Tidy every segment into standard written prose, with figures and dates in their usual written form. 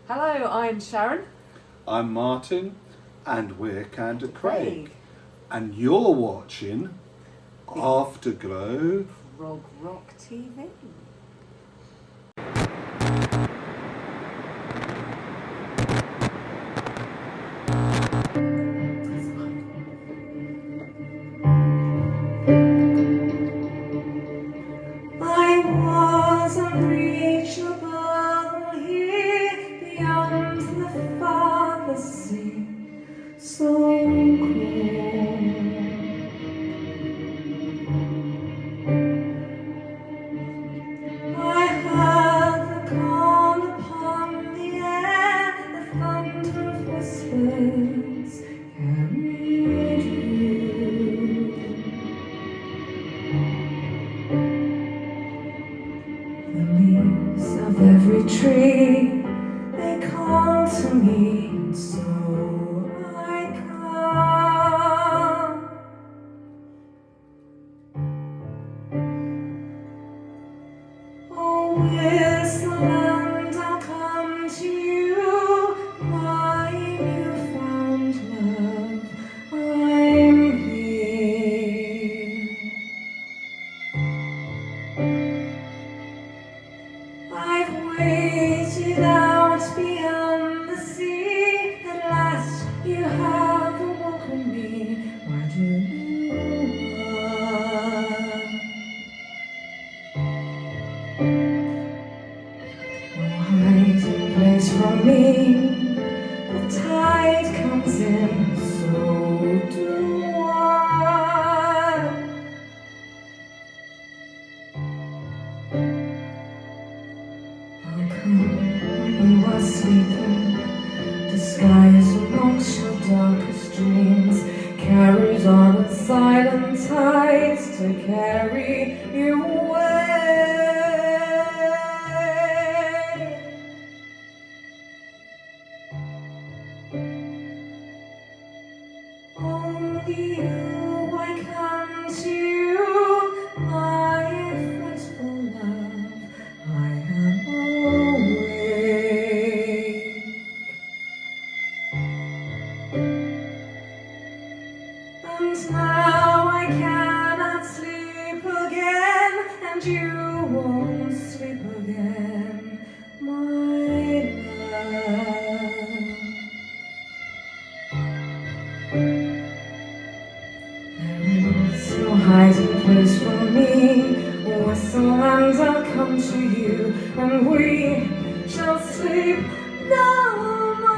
Hello, I'm Sharon. I'm Martin, and we're Candacraig. Craig. And you're watching Afterglow Rock TV. I was unreachable here beyond the farthest sea, so cool. I heard the call upon the air, the thunder of whispers carried you. The leaves of every tree, they call to me, and so I come. Oh, whistle and I'll come to you, my newfound love, I'm here. I've waited out beyond the sea. At last you have awoken me. Why do you run? No hiding place from me. The tide comes in, so do I. I'll come when you are sleeping, disguised amongst your darkest dreams, carried on its silent tides to carry you away. Only you, I come to you, my fretful love, I am awake. And now I cannot sleep again, and you won't sleep again, my love. There is no hiding place for me. Whistle and I'll come to you, and we shall sleep no more.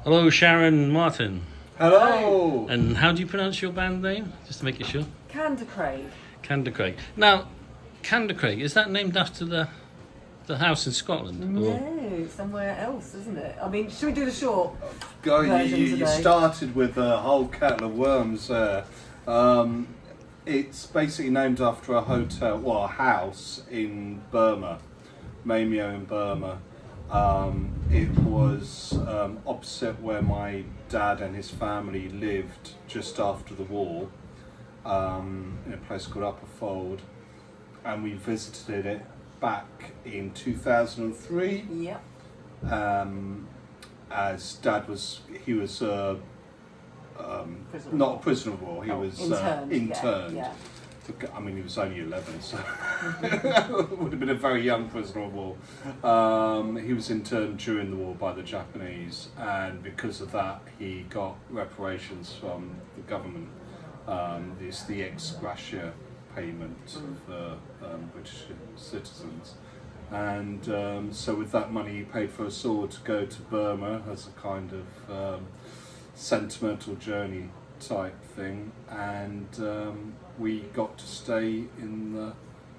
Hello, Sharon and Martin. Hello! And how do you pronounce your band name? Just to make it sure. Candacraig. Candacraig. Now, Candacraig, is that named after the house in Scotland? Or? No, somewhere else, isn't it? I mean, should we do the short? You started with a whole kettle of worms there. It's basically named after a hotel, well, a house in Burma, Mamio in Burma. It was opposite where my dad and his family lived just after the war, in a place called Upper Fold, and we visited it back in 2003. Yep. As Dad was not a prisoner of war. He was interned. Yeah. I mean, he was only 11, so would have been a very young prisoner of war. He was interned during the war by the Japanese, and because of that, he got reparations from the government. It's the ex gratia payment for British citizens. And so with that money he paid for us all to go to Burma as a kind of sentimental journey type thing, and we got to stay in the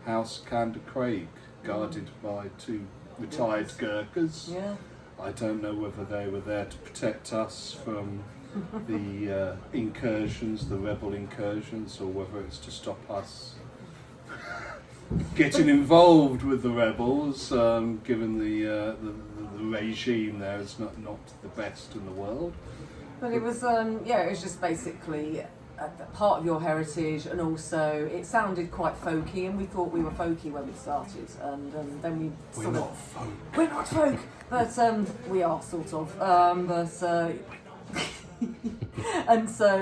house Candacraig, guarded by 2 retired Gurkhas. Yeah. I don't know whether they were there to protect us from the incursions, the rebel incursions, or whether it's to stop us getting involved with the rebels, given the regime there is not the best in the world. But it was, it was just basically a part of your heritage, and also it sounded quite folky, and we thought we were folky when we started, and then we We're not folk. We're not folk, but we are sort of. And so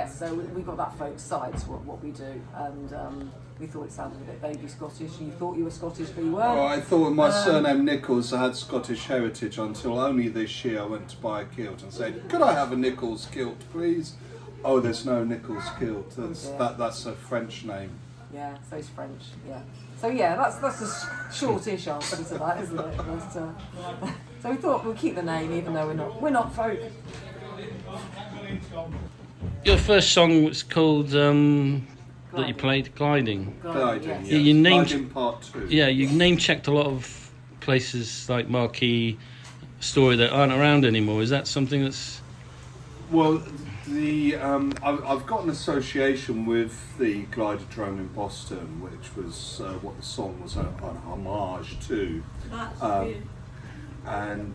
so we got that folk side to what we do, and we thought it sounded a bit vaguely Scottish, and you thought you were Scottish, but you weren't. Oh, I thought my surname Nichols had Scottish heritage until only this year I went to buy a kilt and said, "Could I have a Nichols kilt, please?" Oh, there's no Nichols kilt. That's a French name. Yeah, so it's French. Yeah. So yeah, that's a shortish answer to that, isn't it? But, so we thought we'll keep the name, even though we're not folk. Your first song was called that you played, Gliding. Gliding, yes. Yeah, you named- Gliding Part 2. Yeah, you name checked a lot of places like Marquee, Story that aren't around anymore. Is that something that's... Well, I've got an association with the Glidodrome in Boston, which was what the song was an homage to. That's weird. And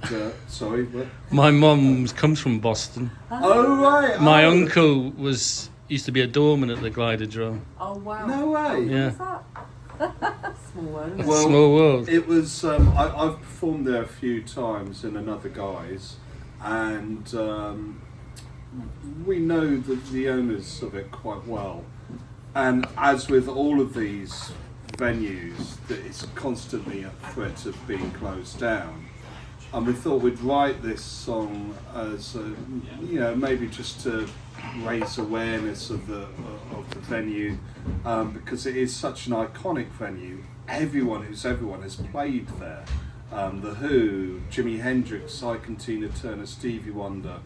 sorry, what? My mum comes from Boston. Oh right. My oh. uncle used to be a doorman at the Glidodrome. Oh wow. No way. Yeah. What's that? Small world. Well, Small world. It was. I've performed there a few times in another guise, and we know the owners of it quite well. And as with all of these venues, that it's constantly at threat of being closed down. And we thought we'd write this song as, maybe just to raise awareness of the venue, because it is such an iconic venue. Everyone has played there. The Who, Jimi Hendrix, Ike and Tina Turner, Stevie Wonder,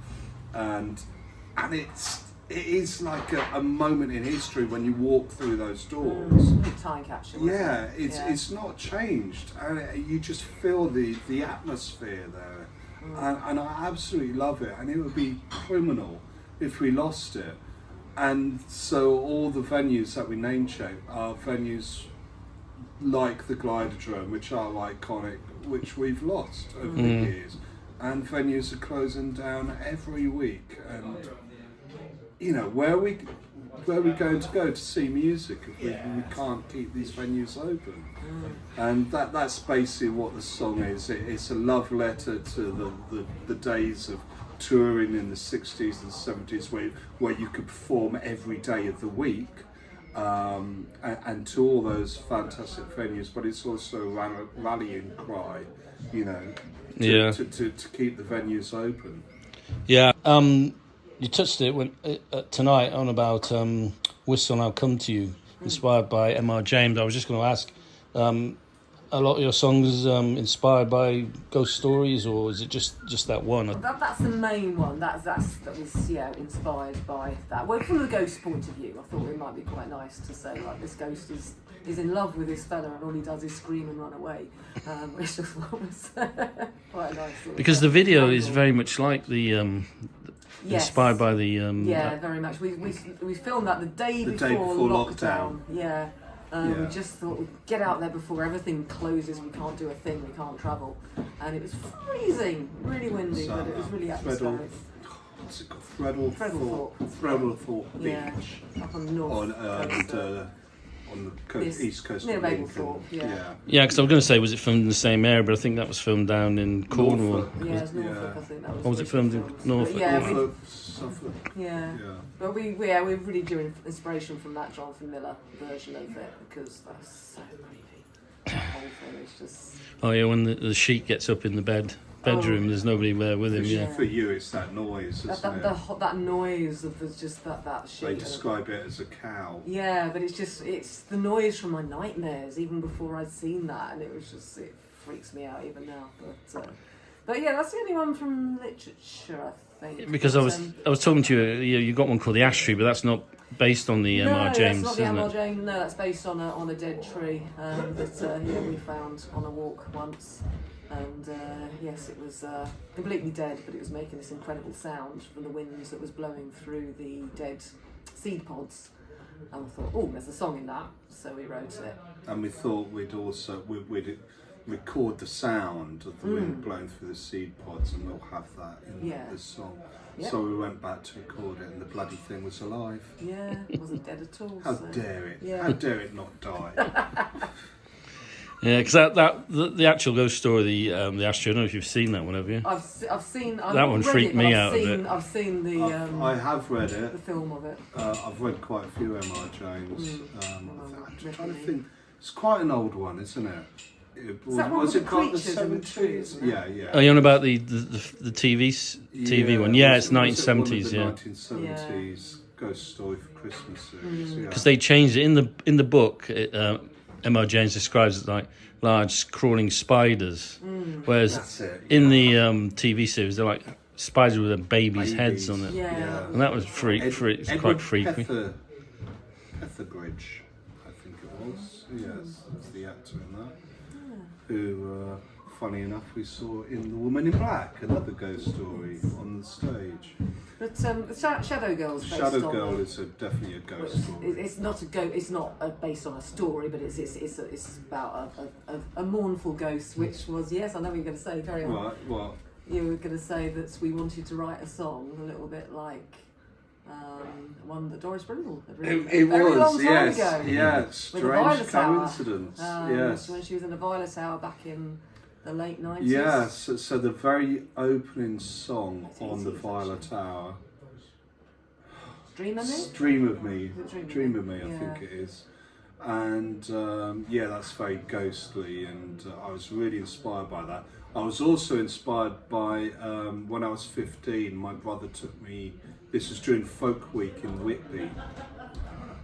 and it is like a moment in history when you walk through those doors. Time capsule. Yeah, it's not changed, and you just feel the atmosphere there, and I absolutely love it. And it would be criminal if we lost it. And so all the venues that we name check are venues like the Glidodrome, which are iconic, which we've lost over the years, and venues are closing down every week. And where are we going to go to see music if we can't keep these venues open? And that's basically what the song is. It's a love letter to the days of touring in the 60s and 70s where you could perform every day of the week, and to all those fantastic venues, but it's also a rallying cry, to keep the venues open. Yeah. You touched it tonight on about Whistle I'll Come to You, inspired by M.R. James. I was just going to ask, a lot of your songs inspired by ghost stories, or is it just that one? That's the main one. That was inspired by that. Well, from the ghost point of view, I thought it might be quite nice to say like this ghost is in love with this fella and all he does is scream and run away, which just was quite nice. Because the video is very much like the inspired by the very much. We filmed that the day before lockdown. Yeah. We just thought we'd get out there before everything closes. We can't do a thing. We can't travel, and it was freezing, really windy, but it was really atmospheric. What's it called? Threadlethorpe Beach. Yeah, up on the north. On the coast, east coast near of Lincoln. Mablethorpe, Yeah, because I was going to say, was it filmed in the same area? But I think that was filmed down in Cornwall. Norfolk. Yeah, it's Norfolk. I think that was. Or was it filmed in Norfolk? Norfolk, Suffolk. Yeah. But we really drew inspiration from that Jonathan Miller version of it, because that's so creepy. The whole thing is just. Oh yeah, when the sheet gets up in the bed bedroom. There's nobody there with him. Yeah. For you, it's that noise, isn't it? That noise of just that shit. They describe it as a cow. Yeah, but it's the noise from my nightmares, even before I'd seen that, and it freaks me out even now. But yeah, that's the only one from literature, I think. Because I was talking to you. You got one called the ash tree, but that's not based on the M.R. James. No, that's not the M.R. James. No, that's based on a dead tree that we found on a walk once. And yes, it was completely dead, but it was making this incredible sound from the winds that was blowing through the dead seed pods. And we thought, oh, there's a song in that, so we wrote it. And we thought we'd record the sound of the wind blowing through the seed pods, and we'll have that in the song. Yep. So we went back to record it, and the bloody thing was alive. Yeah, it wasn't dead at all. How dare it? Yeah. How dare it not die? Yeah, because the actual ghost story, the Astro. I don't know if you've seen that one, have you? I've seen that one. Freaked me out a bit. I've seen the. I have read it. The film of it. I've read quite a few M.R. James. I'm trying to think. It's quite an old one, isn't it? Was it got the 70s? Yeah. Oh, you're on about the TV one? Yeah, it's 1970s. Yeah. 1970s ghost story for Christmas series. Because they changed it in the book. M.R. James describes it like large crawling spiders, whereas in the TV series they're like spiders with their babies' heads on it. Yeah. And that was quite freaky. Etheridge, I think it was. Yes, that's the actor in that. Who, funny enough, we saw in The Woman in Black, another ghost story on the stage. But Shadow Girl's based Shadow on Girl is definitely a ghost story. It's not It's not based on a story, but it's about a mournful ghost, which was I know what you're going to say. Carry on. Right. What? You were going to say that we wanted to write a song a little bit like one that Doris Brindle had written a very long time ago. Yeah, strange coincidence. Yes. When she was in the Violet Hour back in the late 90s. Yeah, so the very opening song on the Violet Hour. Dream of Me? Dream of Me, I think it is. And that's very ghostly, and I was really inspired by that. I was also inspired by when I was 15, my brother took me, this was during Folk Week in Whitby,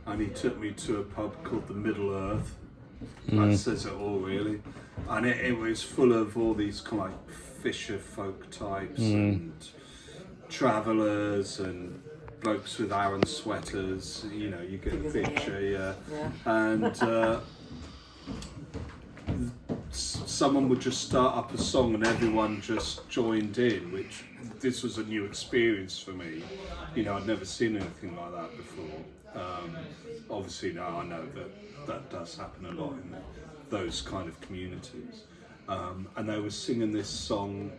and he took me to a pub called the Middle Earth. That says it all, really. And it was full of all these kind of like fisher folk types and travellers and blokes with Aran sweaters, you get the picture, And someone would just start up a song and everyone just joined in, which this was a new experience for me. I'd never seen anything like that before. Obviously now I know that does happen a lot in those kind of communities. And they were singing this song,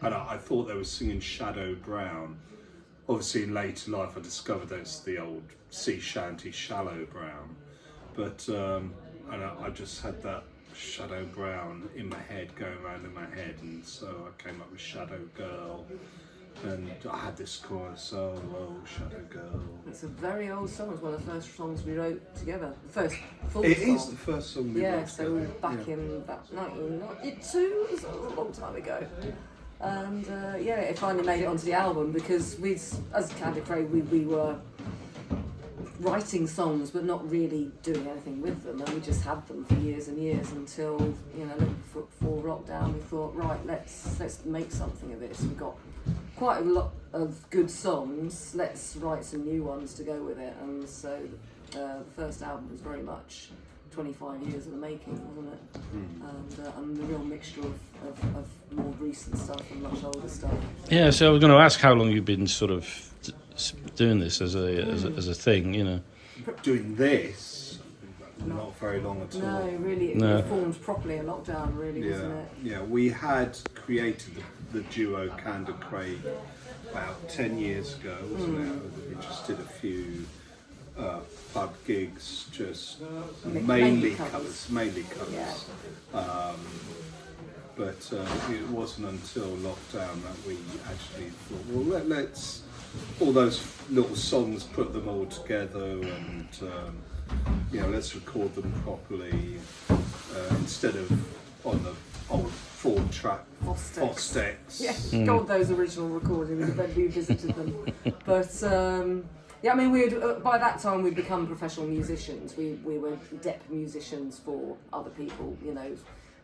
and I thought they were singing Shadow Brown. Obviously in later life I discovered that it's the old sea shanty Shallow Brown. But and I just had that Shadow Brown in my head, going around in my head, and so I came up with Shadow Girl. And I had this chorus, oh, Shadow Girl. It's a very old song. It's one of the first songs we wrote together. The first full song. It is the first song we wrote together. Back in about 1992, so it was a long time ago. And it finally made it onto the album because as Candacraig, we were writing songs but not really doing anything with them, and we just had them for years and years until before lockdown we thought, right, let's make something of this. We've got quite a lot of good songs, let's write some new ones to go with it. And so the first album was very much 25 years in the making, wasn't it? And the real mixture of more recent stuff and much older stuff. Yeah, so I was going to ask how long you've been sort of doing this as a thing, Doing this, not very long at all. No, really, it formed properly in lockdown, really, wasn't it? Yeah, we had created the duo Candacraig about 10 years ago, wasn't it? We just did a few pub gigs, just mainly covers. Yeah. But it wasn't until lockdown that we actually thought, well, let's all those little songs, put them all together, and let's record them properly instead of on the old 4-track Fostex. Yeah, God, those original recordings. Then we visited them, but. Yeah, I mean, by that time we'd become professional musicians. We were dep musicians for other people, you know,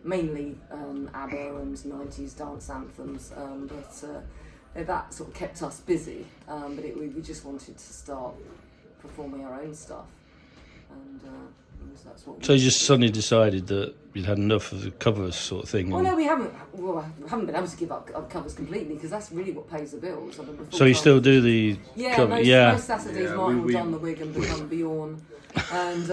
mainly ABBA and 90s dance anthems. But that sort of kept us busy. But we just wanted to start performing our own stuff, and that's what. So you just suddenly decided that you'd had enough of the covers sort of thing. Well, no, we haven't. Well, we haven't been able to give up covers completely because that's really what pays the bills. I mean, So you still do the cover? Most Saturdays Martin will don the wig and become Bjorn, and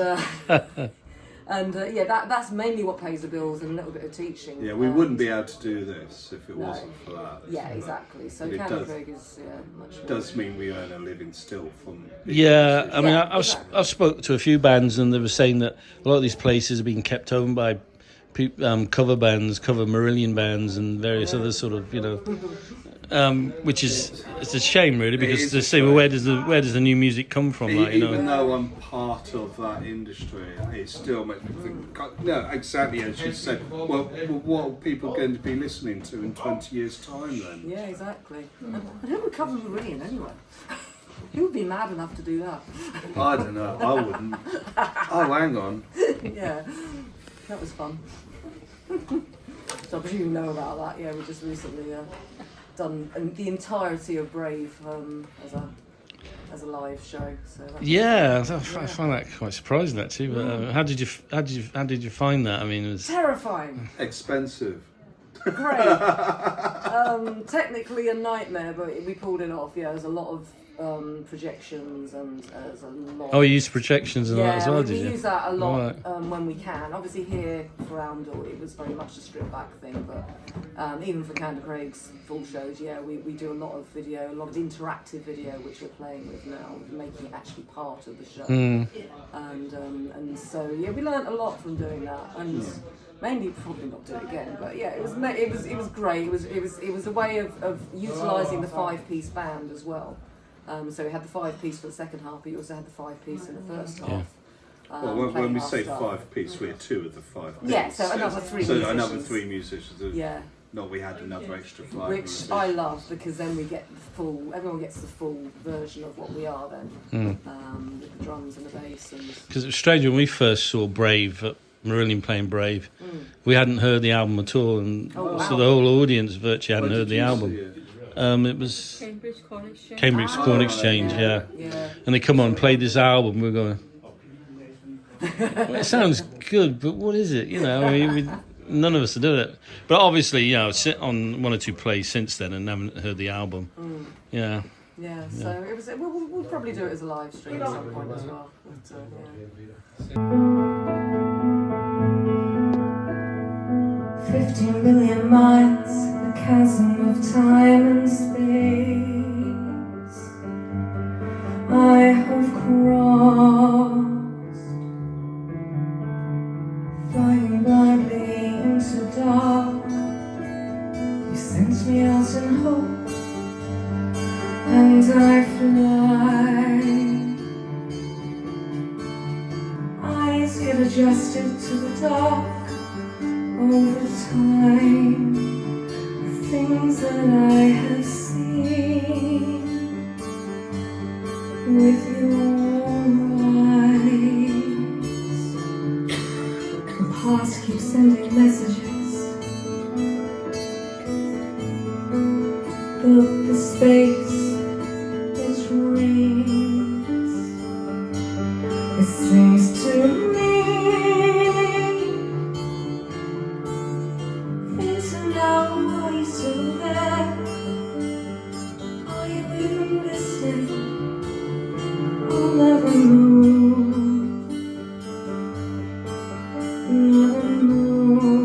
that's mainly what pays the bills and a little bit of teaching. Yeah, we wouldn't be able to do this if it wasn't for that. Yeah, exactly. So Candacraig is much more. Does mean we earn a living still from. Yeah, I mean, exactly. I've spoke to a few bands and they were saying that a lot of these places are being kept owned by cover bands, cover Marillion bands, and various other sort of, you know, which is it's a shame really because they say, well, where does the new music come from? Like, you know, even though I'm part of that industry, it still makes me think. No, exactly as you said. Well, what are people going to be listening to in 20 years' time then? Yeah, exactly. And who would cover Marillion anyway? Who would be mad enough to do that? I don't know. I wouldn't. Oh, hang on. Yeah, that was fun. So I presume you know about that. Yeah, we just recently done the entirety of Brave as a live show. So I find that quite surprising actually. But how did you find that? I mean, it was terrifying, expensive. great. Technically a nightmare, but we pulled it off. Yeah, there's a lot of projections and there's a lot. Oh, you use projections and that as well, did you? Yeah, we use that a lot when we can. Obviously here for Oundle it was very much a stripped back thing, but even for Candacraig's full shows, we do a lot of video, a lot of interactive video, which we're playing with now, making it actually part of the show. And so we learnt a lot from doing that, and mainly probably not do it again. But yeah, it was great. It was a way of utilising the 5-piece band as well. So we had the 5-piece for the second half, but you also had the 5-piece in the first half. Well, when we say 5-piece, we're 2 of the 5 pieces. Yeah, so another 3 musicians. So another 3 musicians. Yeah. Not we had another extra 5 Which musicians. I love because then we get everyone gets the full version of what we are then. With the drums and the bass. Because it was strange when we first saw Brave, Marillion playing Brave, we hadn't heard the album at all, and so the whole audience virtually hadn't heard the album. It was Cambridge Corn Exchange, yeah. And they come on and played this album. We're going, well, it sounds good, but what is it? You know, I mean, none of us have done it. But obviously, you know, sit on 1 or 2 plays since then and haven't heard the album. Yeah. Yeah, so it was. We'll probably do it as a live stream at some point as well. But, 15 million miles, a chasm of time and space I have crossed, flying blindly into dark. You sent me out in hope, and I fly. Eyes get adjusted to the dark. Over time, the things that I have seen with your eyes, the past keeps sending messages, but the space it rings, it sings to me. Are you still there? Are you even listening? I'll never know. Never know.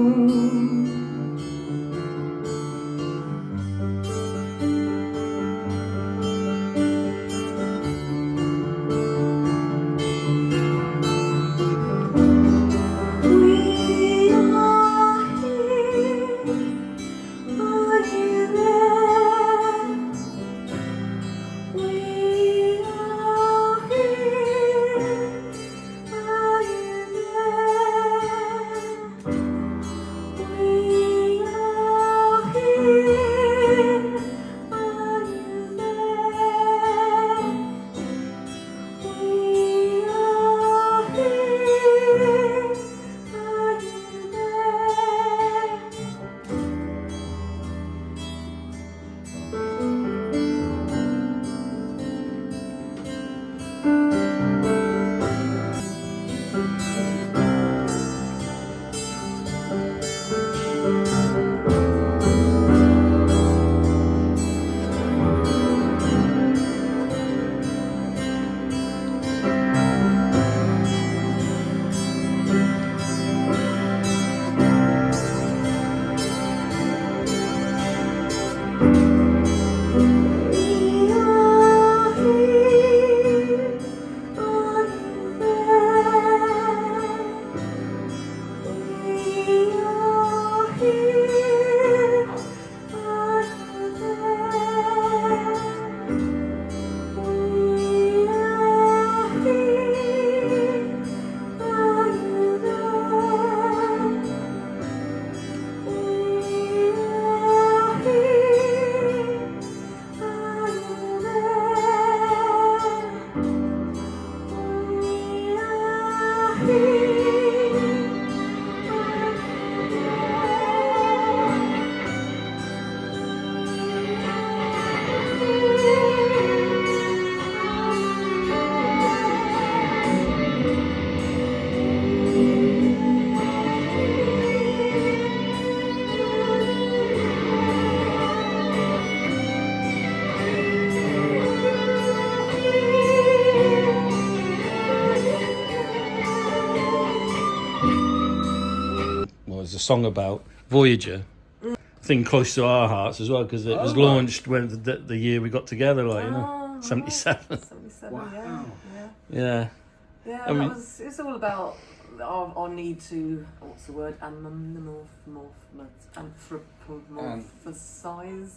Well, it's a song about Voyager. Thing close to our hearts as well, because it was launched when the year we got together, like, you know, 77. 77, Wow. Yeah. Yeah, I mean- it's all about our need to, what's the word, anthropomorphisize.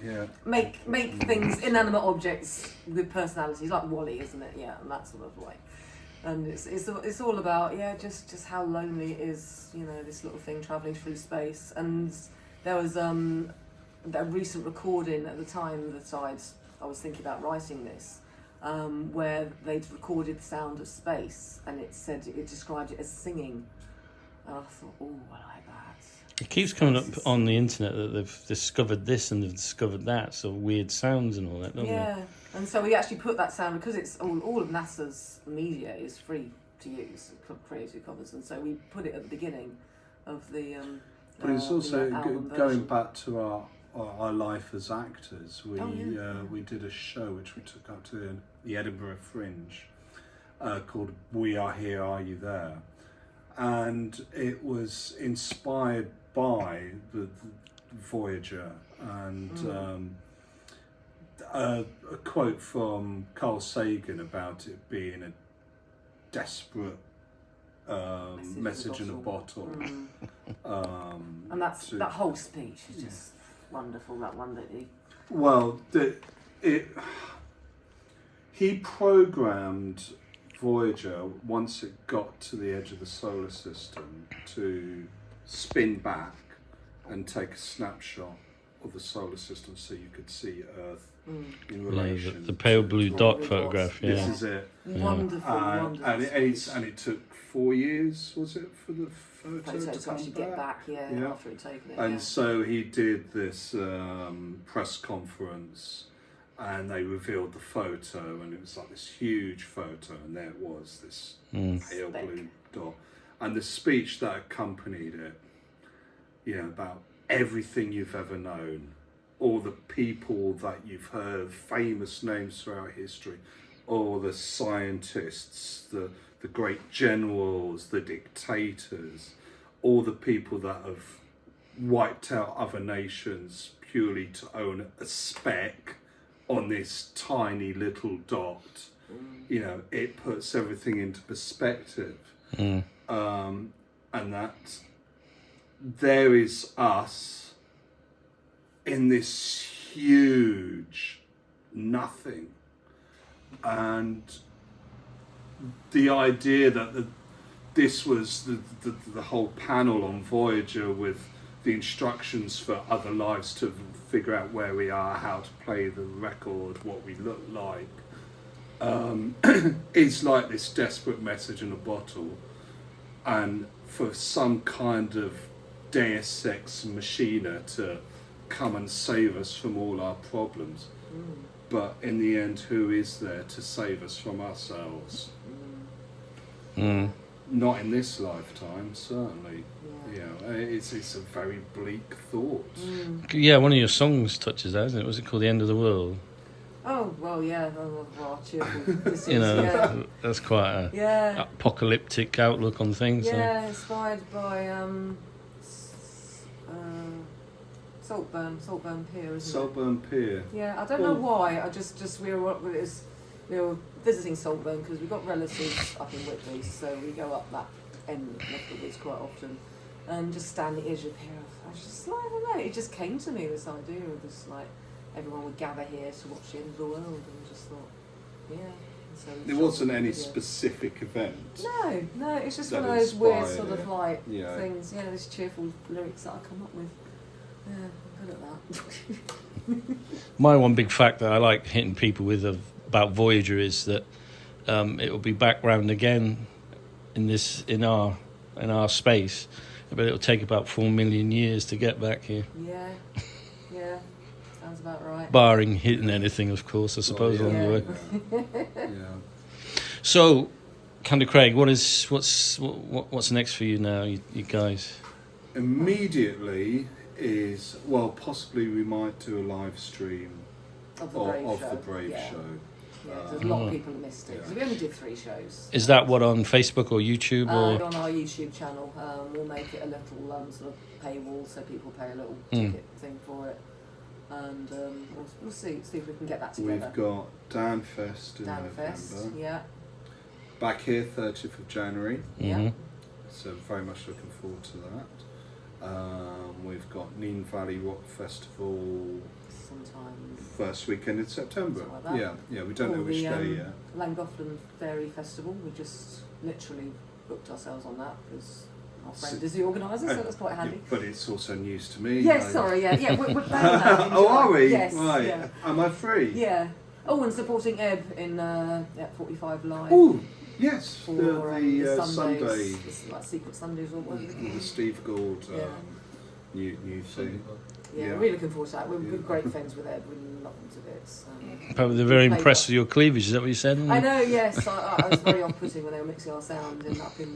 Yeah. Make things, inanimate objects with personalities, like Wally, isn't it? Yeah, and that sort of way. And it's all about, yeah, just how lonely it is, you know, this little thing travelling through space. And there was a recent recording at the time that I was thinking about writing this, where they'd recorded the sound of space, and it described it as singing. And I thought, oh, I like that. It keeps coming up on the internet that they've discovered this and they've discovered that, so weird sounds and all that, don't Yeah, and so we actually put that sound, because it's all of NASA's media is free to use, Creative Commons, and so we put it at the beginning of the. But it's also album going version. Oh, back to our life as actors. We did a show which we took up to the Edinburgh Fringe called "We Are Here, Are You There?" and it was inspired by the Voyager, and a quote from Carl Sagan about it being a desperate message in a bottle. And that whole speech is just wonderful. That one that he. Well, he programmed Voyager, once it got to the edge of the solar system, to spin back and take a snapshot of the solar system so you could see Earth in relation. The pale blue to dot Earth. photograph, yeah. This is it. Wonderful, wonderful. And it took 4 years, was it, for the photo to to come actually get back, after he'd taken it. And so he did this press conference, and they revealed the photo, and it was like this huge photo, and there it was, this pale blue dot. And the speech that accompanied it, about everything you've ever known, all the people that you've heard, famous names throughout history, all the scientists, the great generals, the dictators, all the people that have wiped out other nations purely to own a speck on this tiny little dot. It puts everything into perspective. And that there is us in this huge nothing. And the idea that this was the whole panel on Voyager with the instructions for other lives to figure out where we are, how to play the record, what we look like, is like this desperate message in a bottle, and for some kind of deus ex machina to come and save us from all our problems. But in the end, who is there to save us from ourselves? Not in this lifetime, certainly. It's a very bleak thought. Yeah, one of your songs touches that, isn't it? Was it called "The End of the World"? Oh well, yeah. Cheerful. This You is, know, that's quite a apocalyptic outlook on things. Yeah, inspired by Saltburn Pier, isn't it? Saltburn Pier. Yeah, I don't know why. I just we were visiting Saltburn because we've got relatives up in Whitby, so we go up that end of the woods quite often, and just stand the edge of the pier. I was just like, I don't know. It just came to me, this idea of just like everyone would gather here to watch the end of the world, and I just thought, yeah. So there wasn't any specific event. No, it's just that one of those weird inspired sort of it. like things. Yeah, these cheerful lyrics that I come up with. Yeah, I'm good at that. My one big fact that I like hitting people with about Voyager is that it will be back round again in our space, but it'll take about 4 million years to get back here, Yeah, yeah, sounds about right. barring hitting anything, of course. I suppose along the way. Yeah. So, Candacraig, what's next for you now, you guys? Immediately is, well, possibly we might do a live stream Of the Brave show. show. Yeah, there's a lot of people who missed it because we only did 3 shows. Is that what, on Facebook or YouTube or? On our YouTube channel, we'll make it a little sort of paywall so people pay a little ticket thing for it, and we'll see if we can get that together. We've got Danfest in November. Yeah. Back here, 30th of January. Yeah. So very much looking forward to that. We've got Neen Valley Rock Festival Sometimes. first weekend in September. Something like that. Yeah, we don't know which day yet. Llangollen Fairy Festival, we just literally booked ourselves on that because our friend is the organiser, so that's quite handy. But it's also news to me. Yes, sorry, yeah, we're playing that. Oh, are we? Yes, right. yeah. Am I free? Yeah. Oh, and supporting Ebb in 45 Live. Oh, yes. For The Sundays. Sunday. It's like Secret Sundays or whatever. The Steve Gould new thing. Yeah, Yeah. really looking forward to that. We're great friends with Ed. We love them to bits. Probably they're very impressed with your cleavage. Is that what you said? I know. Yes, I was very off-putting when they were mixing our sound up in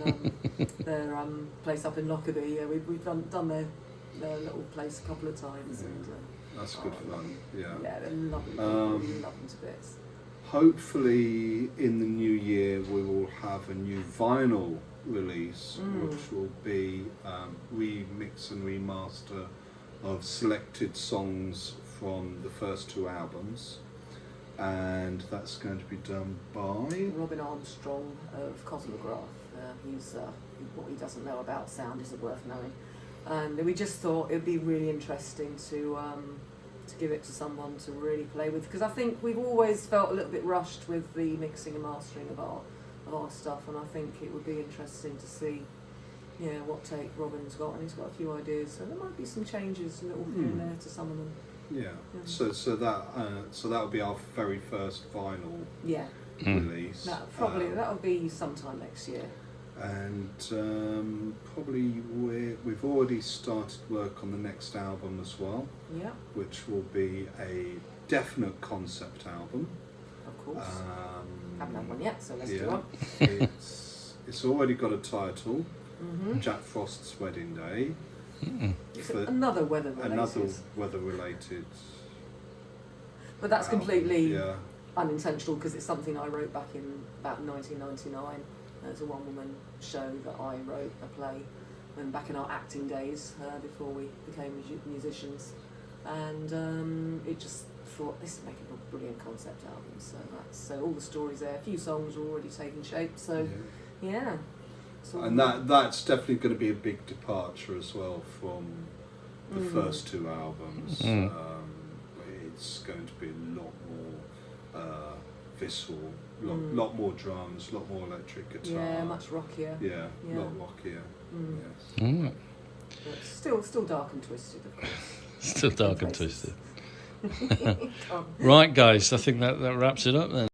their place up in Lockerbie. Yeah, we've done their little place a couple of times, and That's good fun. Yeah. yeah, they're lovely. People. We love them to bits. Hopefully, in the new year, we will have a new vinyl release, which will be remix and remaster of selected songs from the first 2 albums, and that's going to be done by Robin Armstrong of Cosmograph. He's what he doesn't know about sound isn't worth knowing, and we just thought it would be really interesting to give it to someone to really play with, because I think we've always felt a little bit rushed with the mixing and mastering of our stuff, and I think it would be interesting to see what take Robin's got, and he's got a few ideas, so there might be some changes a little here and there to some of them. Yeah. So that will be our very first vinyl release. That'll be sometime next year. And probably we've already started work on the next album as well. Yeah. Which will be a definite concept album. Of course. Haven't had one yet, so let's do one. It's already got a title. Jack Frost's Wedding Day. It's another weather related. But that's album. completely unintentional, because it's something I wrote back in about 1999. It's a one-woman show that I wrote, a play, and back in our acting days before we became musicians, and it just thought this would make a brilliant concept album. So all the stories there, a few songs are already taking shape. So yeah. And that's definitely going to be a big departure as well from the first 2 albums. It's going to be a lot more visceral, lot more drums, a lot more electric guitar. Yeah, much rockier. Yeah, a lot rockier. Yes. But still dark and twisted, of course. Still dark and twisted. Right, guys, I think that wraps it up then.